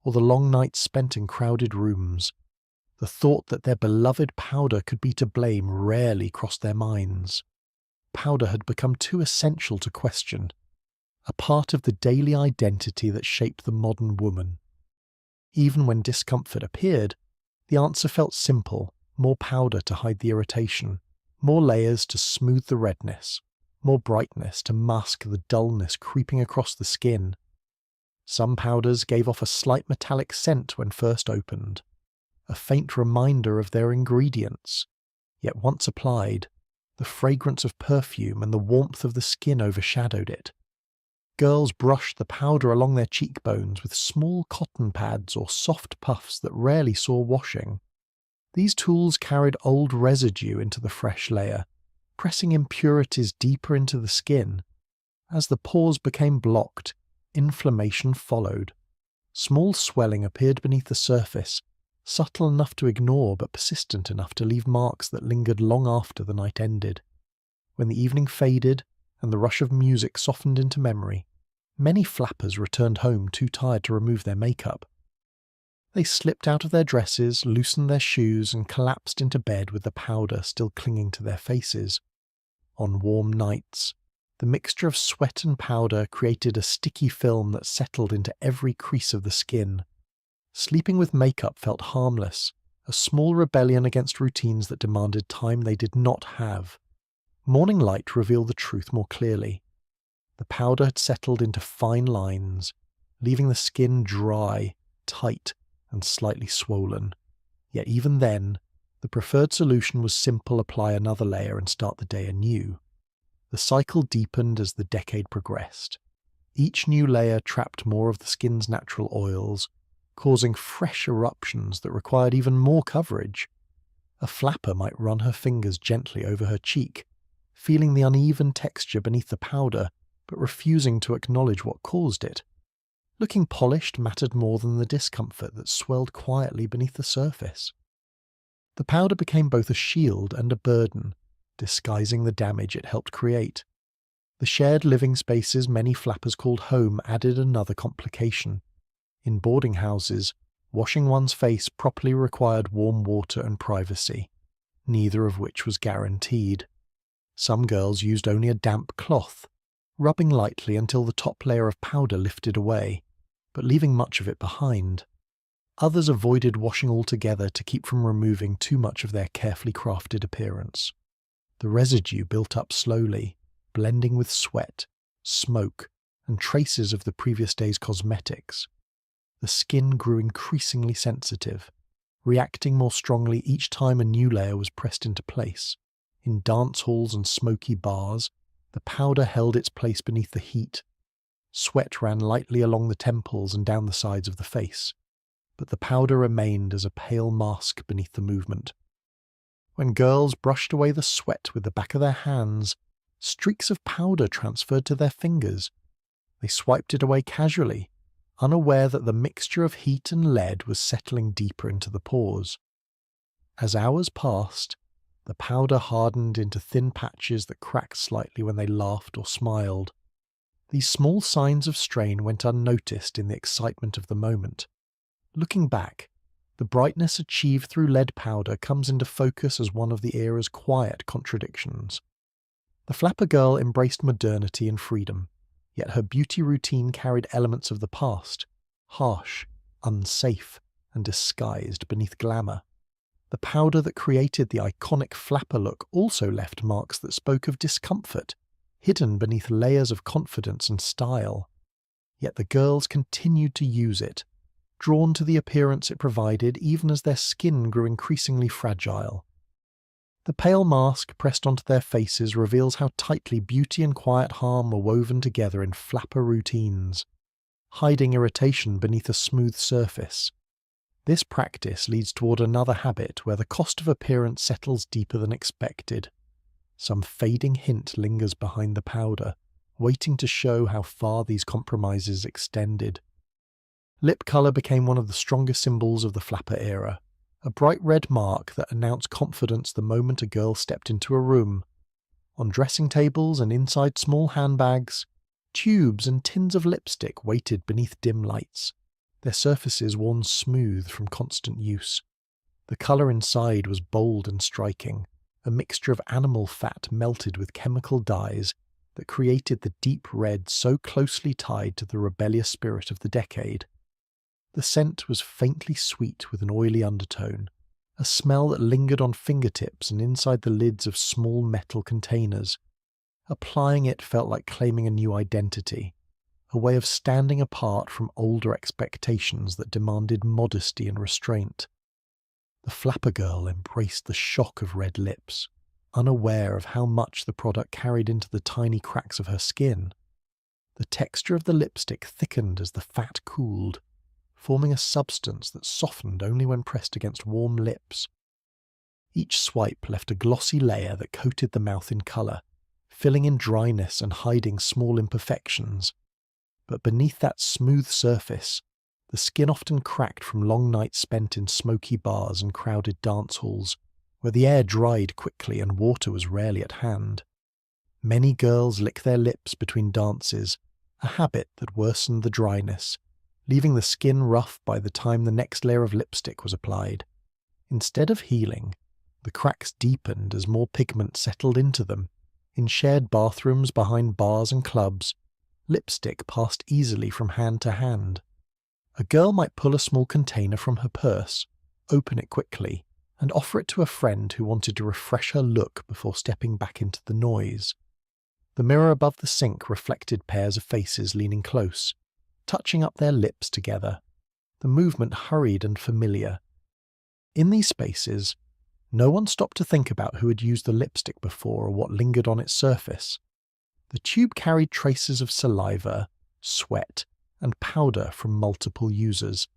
or the long nights spent in crowded rooms. The thought that their beloved powder could be to blame rarely crossed their minds. Powder had become too essential to question, a part of the daily identity that shaped the modern woman. Even when discomfort appeared, the answer felt simple: more powder to hide the irritation, more layers to smooth the redness, more brightness to mask the dullness creeping across the skin. Some powders gave off a slight metallic scent when first opened, a faint reminder of their ingredients, yet once applied, the fragrance of perfume and the warmth of the skin overshadowed it. Girls brushed the powder along their cheekbones with small cotton pads or soft puffs that rarely saw washing. These tools carried old residue into the fresh layer, pressing impurities deeper into the skin. As the pores became blocked, inflammation followed. Small swelling appeared beneath the surface, subtle enough to ignore but persistent enough to leave marks that lingered long after the night ended. When the evening faded and the rush of music softened into memory, many flappers returned home too tired to remove their makeup. They slipped out of their dresses, loosened their shoes, and collapsed into bed with the powder still clinging to their faces. On warm nights, the mixture of sweat and powder created a sticky film that settled into every crease of the skin. Sleeping with makeup felt harmless, a small rebellion against routines that demanded time they did not have. Morning light revealed the truth more clearly. The powder had settled into fine lines, leaving the skin dry, tight, and slightly swollen. Yet even then, the preferred solution was simple: apply another layer and start the day anew. The cycle deepened as the decade progressed. Each new layer trapped more of the skin's natural oils, causing fresh eruptions that required even more coverage. A flapper might run her fingers gently over her cheek, feeling the uneven texture beneath the powder, but refusing to acknowledge what caused it. Looking polished mattered more than the discomfort that swelled quietly beneath the surface. The powder became both a shield and a burden, disguising the damage it helped create. The shared living spaces many flappers called home added another complication. In boarding houses, washing one's face properly required warm water and privacy, neither of which was guaranteed. Some girls used only a damp cloth, rubbing lightly until the top layer of powder lifted away, but leaving much of it behind. Others avoided washing altogether to keep from removing too much of their carefully crafted appearance. The residue built up slowly, blending with sweat, smoke, and traces of the previous day's cosmetics. The skin grew increasingly sensitive, reacting more strongly each time a new layer was pressed into place. In dance halls and smoky bars, the powder held its place beneath the heat. Sweat ran lightly along the temples and down the sides of the face, but the powder remained as a pale mask beneath the movement. When girls brushed away the sweat with the back of their hands, streaks of powder transferred to their fingers. They swiped it away casually, unaware that the mixture of heat and lead was settling deeper into the pores. As hours passed, the powder hardened into thin patches that cracked slightly when they laughed or smiled. These small signs of strain went unnoticed in the excitement of the moment. Looking back, the brightness achieved through lead powder comes into focus as one of the era's quiet contradictions. The flapper girl embraced modernity and freedom, yet her beauty routine carried elements of the past, harsh, unsafe, and disguised beneath glamour. The powder that created the iconic flapper look also left marks that spoke of discomfort, hidden beneath layers of confidence and style. Yet the girls continued to use it, drawn to the appearance it provided even as their skin grew increasingly fragile. The pale mask pressed onto their faces reveals how tightly beauty and quiet harm were woven together in flapper routines, hiding irritation beneath a smooth surface. This practice leads toward another habit where the cost of appearance settles deeper than expected. Some fading hint lingers behind the powder, waiting to show how far these compromises extended. Lip colour became one of the strongest symbols of the flapper era, a bright red mark that announced confidence the moment a girl stepped into a room. On dressing tables and inside small handbags, tubes and tins of lipstick waited beneath dim lights, their surfaces worn smooth from constant use. The colour inside was bold and striking, a mixture of animal fat melted with chemical dyes that created the deep red so closely tied to the rebellious spirit of the decade. The scent was faintly sweet with an oily undertone, a smell that lingered on fingertips and inside the lids of small metal containers. Applying it felt like claiming a new identity, a way of standing apart from older expectations that demanded modesty and restraint. The flapper girl embraced the shock of red lips, unaware of how much the product carried into the tiny cracks of her skin. The texture of the lipstick thickened as the fat cooled, forming a substance that softened only when pressed against warm lips. Each swipe left a glossy layer that coated the mouth in colour, filling in dryness and hiding small imperfections. But beneath that smooth surface, the skin often cracked from long nights spent in smoky bars and crowded dance halls, where the air dried quickly and water was rarely at hand. Many girls lick their lips between dances, a habit that worsened the dryness, leaving the skin rough by the time the next layer of lipstick was applied. Instead of healing, the cracks deepened as more pigment settled into them. In shared bathrooms behind bars and clubs, lipstick passed easily from hand to hand. A girl might pull a small container from her purse, open it quickly, and offer it to a friend who wanted to refresh her look before stepping back into the noise. The mirror above the sink reflected pairs of faces leaning close, touching up their lips together, the movement hurried and familiar. In these spaces, no one stopped to think about who had used the lipstick before or what lingered on its surface. The tube carried traces of saliva, sweat, and powder from multiple users,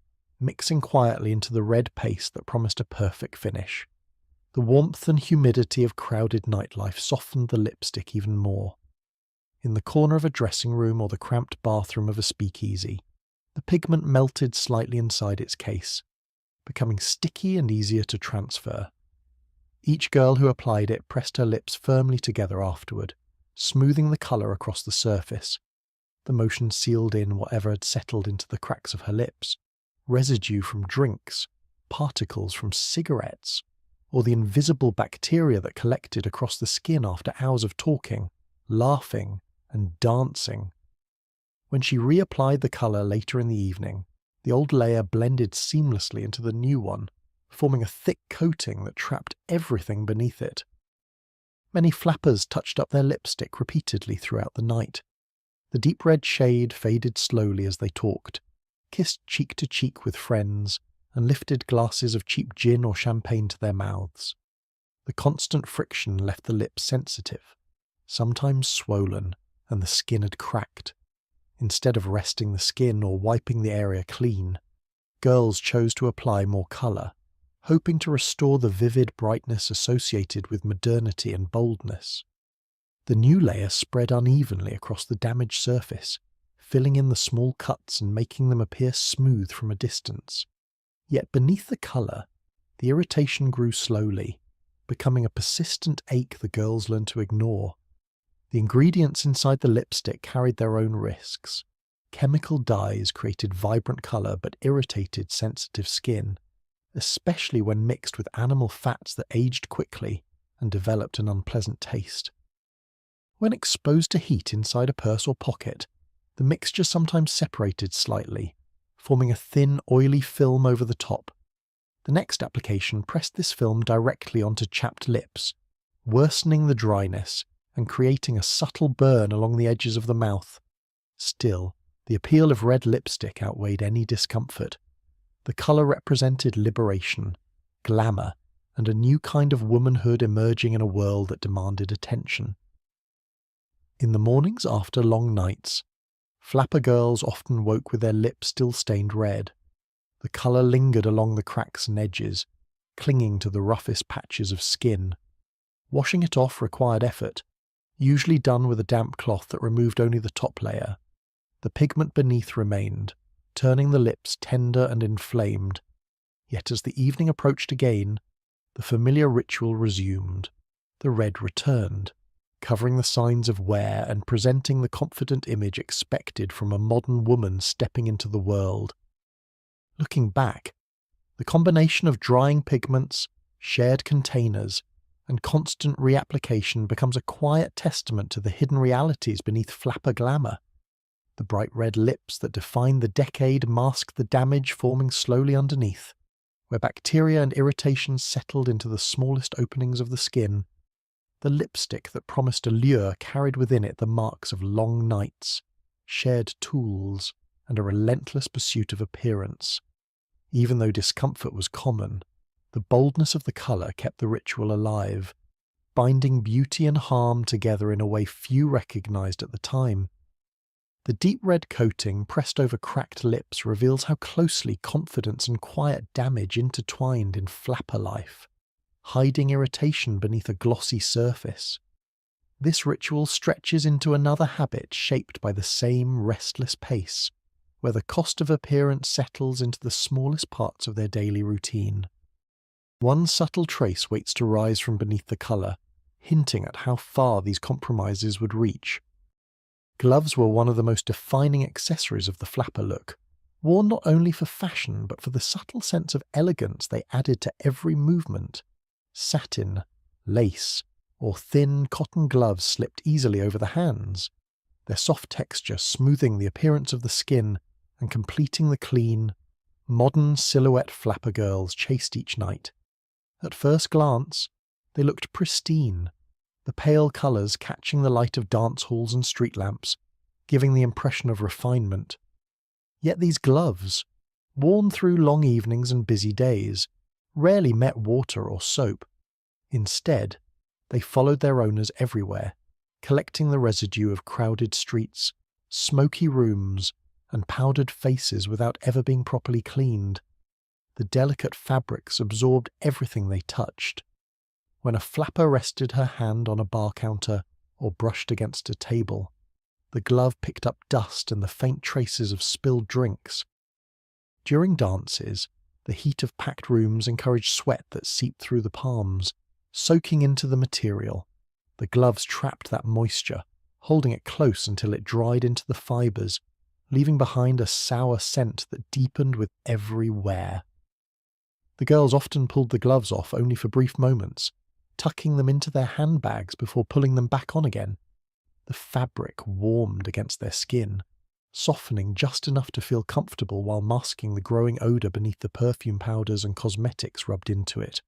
mixing quietly into the red paste that promised a perfect finish. The warmth and humidity of crowded nightlife softened the lipstick even more. In the corner of a dressing room or the cramped bathroom of a speakeasy, the pigment melted slightly inside its case, becoming sticky and easier to transfer. Each girl who applied it pressed her lips firmly together afterward, smoothing the colour across the surface. The motion sealed in whatever had settled into the cracks of her lips, residue from drinks, particles from cigarettes, or the invisible bacteria that collected across the skin after hours of talking, laughing, and dancing. When she reapplied the colour later in the evening, the old layer blended seamlessly into the new one, forming a thick coating that trapped everything beneath it. Many flappers touched up their lipstick repeatedly throughout the night. The deep red shade faded slowly as they talked, kissed cheek to cheek with friends, and lifted glasses of cheap gin or champagne to their mouths. The constant friction left the lips sensitive, sometimes swollen, and the skin had cracked. Instead of resting the skin or wiping the area clean, girls chose to apply more colour, hoping to restore the vivid brightness associated with modernity and boldness. The new layer spread unevenly across the damaged surface, filling in the small cuts and making them appear smooth from a distance. Yet beneath the colour, the irritation grew slowly, becoming a persistent ache the girls learned to ignore. The ingredients inside the lipstick carried their own risks. Chemical dyes created vibrant colour but irritated sensitive skin, especially when mixed with animal fats that aged quickly and developed an unpleasant taste. When exposed to heat inside a purse or pocket, the mixture sometimes separated slightly, forming a thin, oily film over the top. The next application pressed this film directly onto chapped lips, worsening the dryness and creating a subtle burn along the edges of the mouth. Still, the appeal of red lipstick outweighed any discomfort. The colour represented liberation, glamour, and a new kind of womanhood emerging in a world that demanded attention. In the mornings after long nights, flapper girls often woke with their lips still stained red. The colour lingered along the cracks and edges, clinging to the roughest patches of skin. Washing it off required effort, usually done with a damp cloth that removed only the top layer. The pigment beneath remained, turning the lips tender and inflamed. Yet as the evening approached again, the familiar ritual resumed. The red returned, covering the signs of wear and presenting the confident image expected from a modern woman stepping into the world. Looking back, the combination of drying pigments, shared containers, and constant reapplication becomes a quiet testament to the hidden realities beneath flapper glamour. The bright red lips that defined the decade masked the damage forming slowly underneath, where bacteria and irritations settled into the smallest openings of the skin. The lipstick that promised allure carried within it the marks of long nights, shared tools, and a relentless pursuit of appearance. Even though discomfort was common, the boldness of the colour kept the ritual alive, binding beauty and harm together in a way few recognised at the time. The deep red coating pressed over cracked lips reveals how closely confidence and quiet damage intertwined in flapper life, hiding irritation beneath a glossy surface. This ritual stretches into another habit shaped by the same restless pace, where the cost of appearance settles into the smallest parts of their daily routine. One subtle trace waits to rise from beneath the colour, hinting at how far these compromises would reach. Gloves were one of the most defining accessories of the flapper look, worn not only for fashion but for the subtle sense of elegance they added to every movement. Satin, lace, or thin cotton gloves slipped easily over the hands, their soft texture smoothing the appearance of the skin and completing the clean, modern silhouette flapper girls chased each night. At first glance, they looked pristine, the pale colours catching the light of dance halls and street lamps, giving the impression of refinement. Yet these gloves, worn through long evenings and busy days, rarely met water or soap. Instead, they followed their owners everywhere, collecting the residue of crowded streets, smoky rooms, and powdered faces without ever being properly cleaned. The delicate fabrics absorbed everything they touched. When a flapper rested her hand on a bar counter or brushed against a table, the glove picked up dust and the faint traces of spilled drinks. During dances, the heat of packed rooms encouraged sweat that seeped through the palms, soaking into the material. The gloves trapped that moisture, holding it close until it dried into the fibres, leaving behind a sour scent that deepened with every wear. The girls often pulled the gloves off only for brief moments, tucking them into their handbags before pulling them back on again. The fabric warmed against their skin, softening just enough to feel comfortable while masking the growing odour beneath the perfume powders and cosmetics rubbed into it.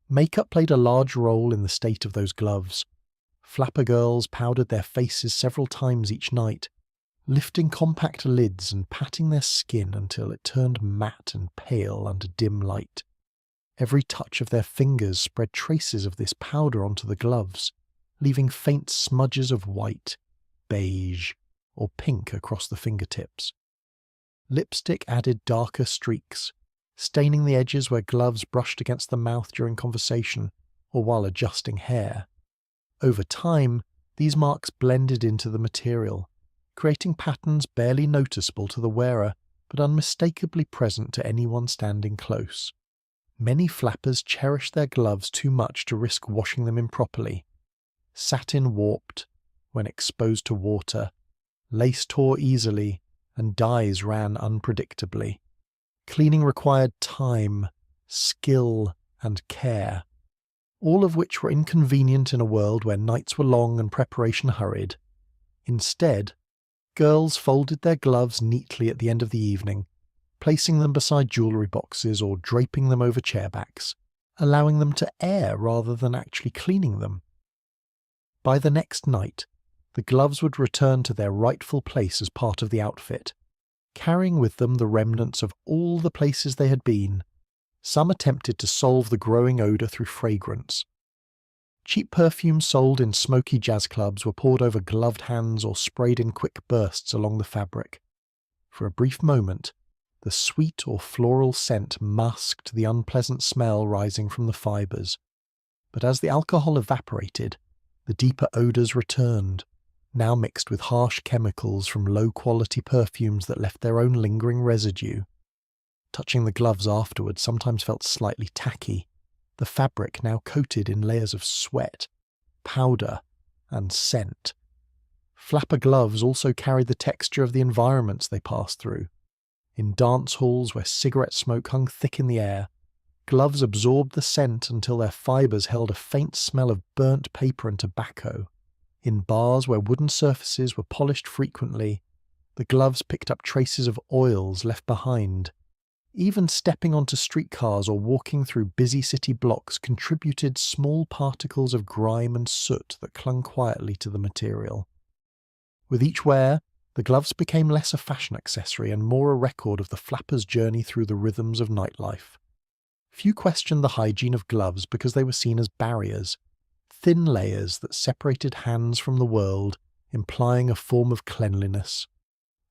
Makeup played a large role in the state of those gloves. Flapper girls powdered their faces several times each night, lifting compact lids and patting their skin until it turned matte and pale under dim light. Every touch of their fingers spread traces of this powder onto the gloves, leaving faint smudges of white, beige, or pink across the fingertips. Lipstick added darker streaks, staining the edges where gloves brushed against the mouth during conversation or while adjusting hair. Over time, these marks blended into the material, creating patterns barely noticeable to the wearer but unmistakably present to anyone standing close. Many flappers cherished their gloves too much to risk washing them improperly. Satin warped when exposed to water, lace tore easily, and dyes ran unpredictably. Cleaning required time, skill, and care, all of which were inconvenient in a world where nights were long and preparation hurried. Instead, girls folded their gloves neatly at the end of the evening, placing them beside jewellery boxes or draping them over chairbacks, allowing them to air rather than actually cleaning them. By the next night, the gloves would return to their rightful place as part of the outfit, carrying with them the remnants of all the places they had been. Some attempted to solve the growing odour through fragrance. Cheap perfumes sold in smoky jazz clubs were poured over gloved hands or sprayed in quick bursts along the fabric. For a brief moment, the sweet or floral scent masked the unpleasant smell rising from the fibres. But as the alcohol evaporated, the deeper odours returned, now mixed with harsh chemicals from low-quality perfumes that left their own lingering residue. Touching the gloves afterwards sometimes felt slightly tacky, the fabric now coated in layers of sweat, powder, and scent. Flapper gloves also carried the texture of the environments they passed through. In dance halls where cigarette smoke hung thick in the air, gloves absorbed the scent until their fibres held a faint smell of burnt paper and tobacco. In bars where wooden surfaces were polished frequently, the gloves picked up traces of oils left behind. Even stepping onto streetcars or walking through busy city blocks contributed small particles of grime and soot that clung quietly to the material. With each wear, the gloves became less a fashion accessory and more a record of the flapper's journey through the rhythms of nightlife. Few questioned the hygiene of gloves because they were seen as barriers, thin layers that separated hands from the world, implying a form of cleanliness.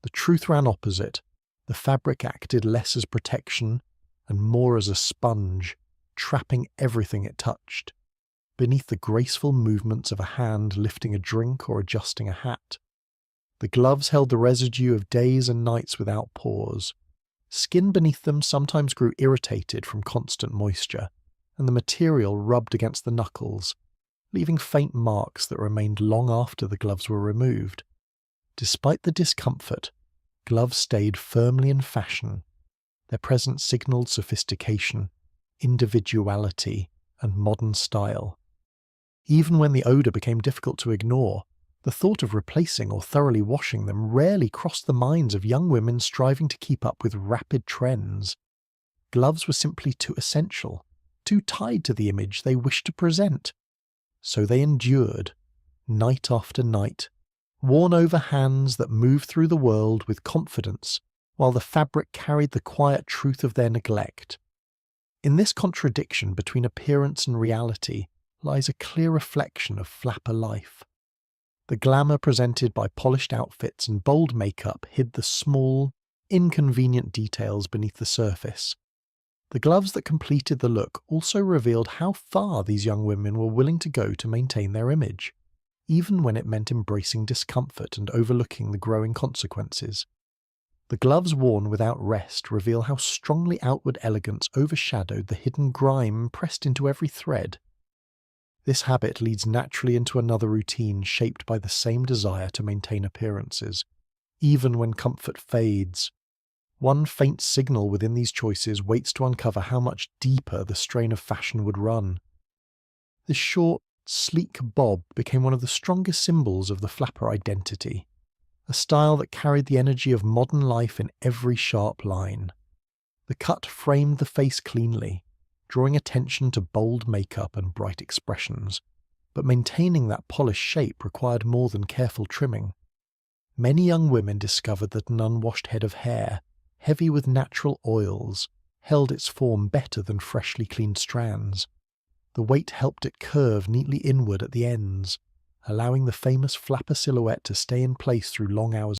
The truth ran opposite. The fabric acted less as protection and more as a sponge, trapping everything it touched. Beneath the graceful movements of a hand lifting a drink or adjusting a hat, the gloves held the residue of days and nights without pause. Skin beneath them sometimes grew irritated from constant moisture, and the material rubbed against the knuckles, leaving faint marks that remained long after the gloves were removed. Despite the discomfort, gloves stayed firmly in fashion. Their presence signalled sophistication, individuality, and modern style. Even when the odour became difficult to ignore, the thought of replacing or thoroughly washing them rarely crossed the minds of young women striving to keep up with rapid trends. Gloves were simply too essential, too tied to the image they wished to present. So they endured, night after night, worn over hands that moved through the world with confidence, while the fabric carried the quiet truth of their neglect. In this contradiction between appearance and reality lies a clear reflection of flapper life. The glamour presented by polished outfits and bold makeup hid the small, inconvenient details beneath the surface. The gloves that completed the look also revealed how far these young women were willing to go to maintain their image, even when it meant embracing discomfort and overlooking the growing consequences. The gloves worn without rest reveal how strongly outward elegance overshadowed the hidden grime pressed into every thread. This habit leads naturally into another routine shaped by the same desire to maintain appearances, even when comfort fades. One faint signal within these choices waits to uncover how much deeper the strain of fashion would run. This short, sleek bob became one of the strongest symbols of the flapper identity, a style that carried the energy of modern life in every sharp line. The cut framed the face cleanly, drawing attention to bold makeup and bright expressions, but maintaining that polished shape required more than careful trimming. Many young women discovered that an unwashed head of hair, heavy with natural oils, held its form better than freshly cleaned strands. The weight helped it curve neatly inward at the ends, allowing the famous flapper silhouette to stay in place through long hours